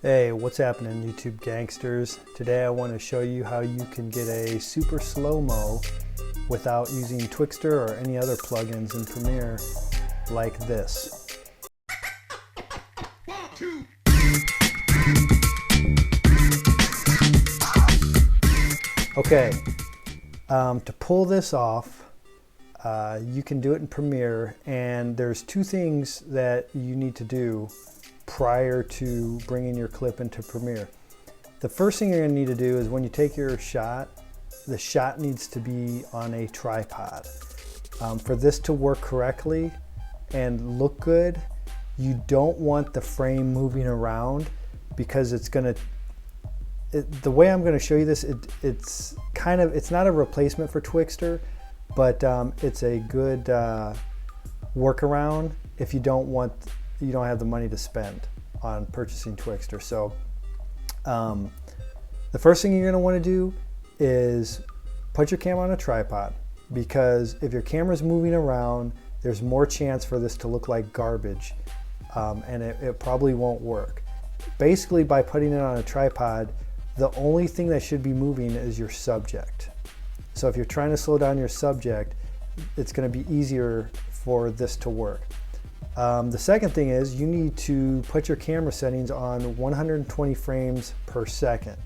Hey, what's happening, YouTube gangsters? Today I want to show you how you can get a super slow-mo without using Twixtor or any other plugins in Premiere like this. Okay, to pull this off, you can do it in Premiere, and there's two things that you need to do prior to bringing your clip into Premiere. The first thing you're going to need to do is when you take your shot, the shot needs to be on a tripod. For this to work correctly and look good, you don't want the frame moving around because it's going to, the way I'm going to show you this, it's not a replacement for Twixtor, but it's a good workaround if you don't have the money to spend on purchasing Twixtor. So the first thing you're going to want to do is put your camera on a tripod, because if your camera's moving around, there's more chance for this to look like garbage, and it probably won't work. Basically, by putting it on a tripod, the only thing that should be moving is your subject. So if you're trying to slow down your subject, it's going to be easier for this to work. The second thing is you need to put your camera settings on 120 frames per second.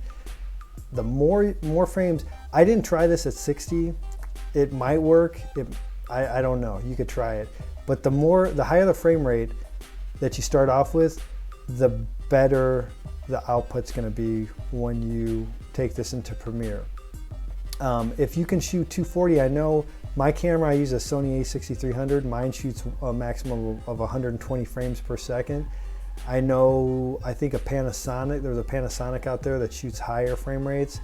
The more frames, I didn't try this at 60. It might work. I don't know. You could try it. But the higher the frame rate that you start off with, the better the output's going to be when you take this into Premiere. If you can shoot 240, I know my camera, I use a Sony a6300. Mine shoots a maximum of 120 frames per second. I think there's a Panasonic out there that shoots higher frame rates.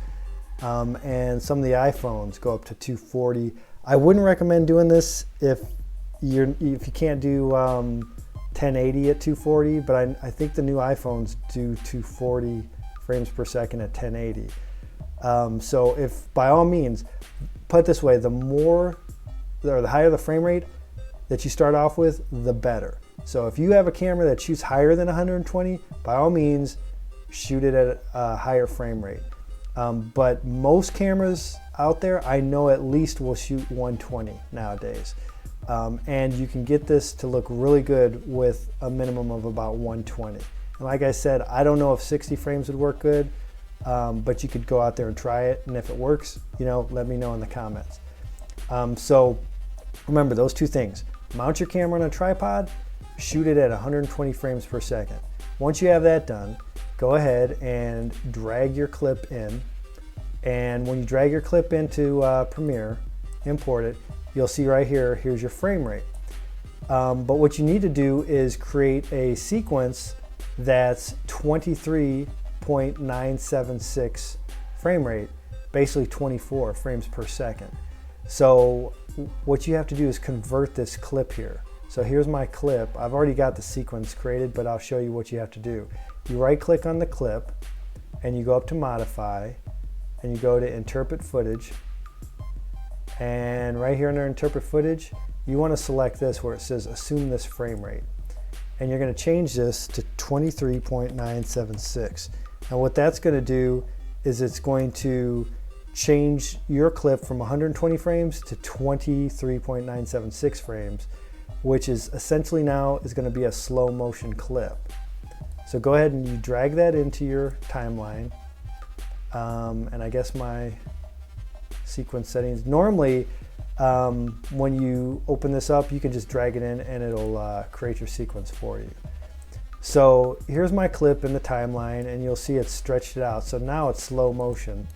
And some of the iPhones go up to 240. I wouldn't recommend doing this if you can't do 1080 at 240, but I think the new iPhones do 240 frames per second at 1080. So if, by all means, put it this way, the higher the frame rate that you start off with, the better. So if you have a camera that shoots higher than 120, by all means, shoot it at a higher frame rate. But most cameras out there, I know at least will shoot 120 nowadays. And you can get this to look really good with a minimum of about 120. And like I said, I don't know if 60 frames would work good. But you could go out there and try it, and if it works, let me know in the comments. So remember those two things: mount your camera on a tripod, shoot it at 120 frames per second. Once you have that done, go ahead and drag your clip in, and when you drag your clip into Premiere, import it, you'll see right here, here's your frame rate. But what you need to do is create a sequence that's 23.976 frame rate, basically 24 frames per second. So what you have to do is convert this clip here. So here's my clip. I've already got the sequence created, but I'll show you what you have to do. You right click on the clip and you go up to modify and you go to interpret footage, and right here under interpret footage you want to select this where it says assume this frame rate, and you're going to change this to 23.976. Now what that's going to do is it's going to change your clip from 120 frames to 23.976 frames, which is essentially now is going to be a slow motion clip. So go ahead and you drag that into your timeline. And I guess my sequence settings, normally when you open this up, you can just drag it in and it'll create your sequence for you. So here's my clip in the timeline, and you'll see it's stretched it out. So now it's slow motion.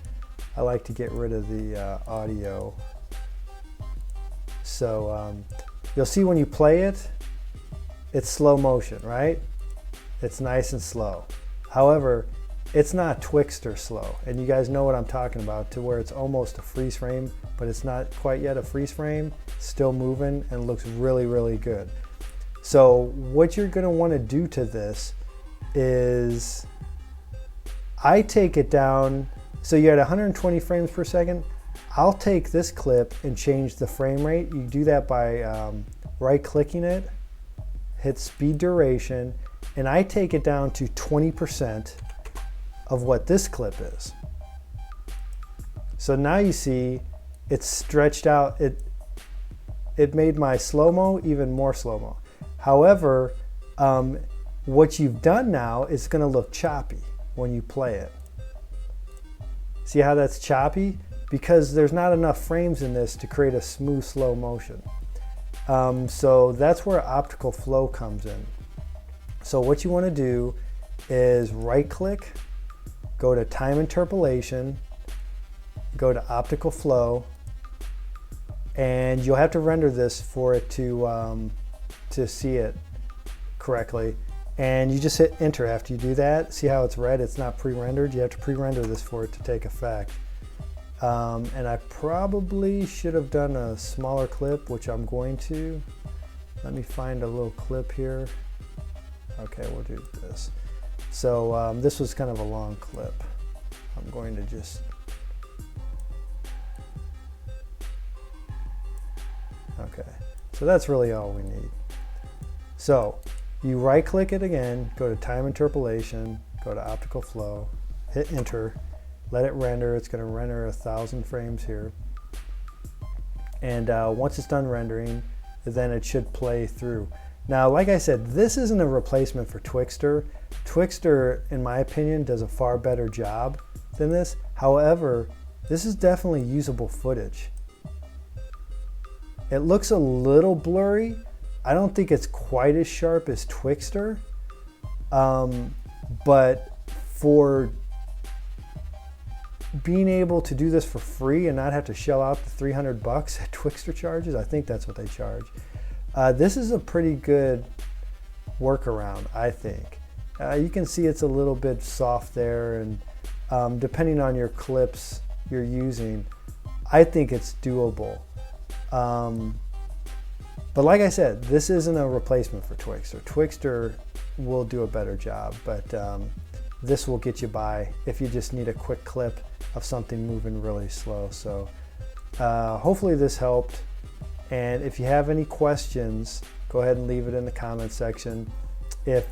I like to get rid of the audio. So you'll see when you play it, it's slow motion, right? It's nice and slow. However, it's not Twixtor slow, and you guys know what I'm talking about, to where it's almost a freeze frame, but it's not quite yet a freeze frame, still moving, and looks really, really good. So what you're going to want to do to this is, I take it down, so you're at 120 frames per second. I'll take this clip and change the frame rate. You do that by right clicking it, hit speed duration, and I take it down to 20%. of what this clip is. So now you see it's stretched out. It made my slow-mo even more slow-mo. However, what you've done now is going to look choppy when you play it. See how that's choppy? Because there's not enough frames in this to create a smooth slow motion. So that's where optical flow comes in. So what you want to do is right-click, go to time interpolation, go to optical flow, and you'll have to render this for it to see it correctly. And you just hit enter after you do that. See how it's red? It's not pre-rendered. You have to pre-render this for it to take effect. And I probably should have done a smaller clip, which I'm going to. Let me find a little clip here. Okay, we'll do this. So this was kind of a long clip. I'm going to just, okay, so that's really all we need. So you right click it again, go to time interpolation, go to optical flow, hit enter, let it render. It's going to render 1,000 frames here. And once it's done rendering, then it should play through. Now, like I said, this isn't a replacement for Twixtor. Twixtor, in my opinion, does a far better job than this. However, this is definitely usable footage. It looks a little blurry. I don't think it's quite as sharp as Twixtor, but for being able to do this for free and not have to shell out the 300 bucks that Twixtor charges, I think that's what they charge. This is a pretty good workaround, I think. You can see it's a little bit soft there, and depending on your clips you're using, I think it's doable. But like I said, this isn't a replacement for Twixtor. Twixtor will do a better job, but this will get you by if you just need a quick clip of something moving really slow. So hopefully this helped. And if you have any questions, go ahead and leave it in the comment section. If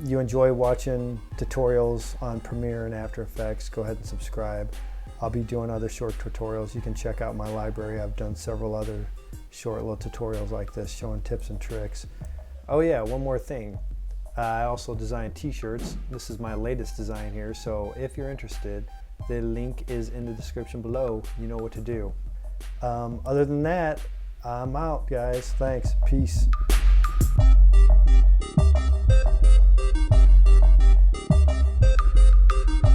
you enjoy watching tutorials on Premiere and After Effects, go ahead and subscribe. I'll be doing other short tutorials. You can check out my library. I've done several other short little tutorials like this showing tips and tricks. Oh yeah, one more thing. I also design t-shirts. This is my latest design here, so if you're interested, the link is in the description below. You know what to do. Other than that, I'm out, guys. Thanks. Peace.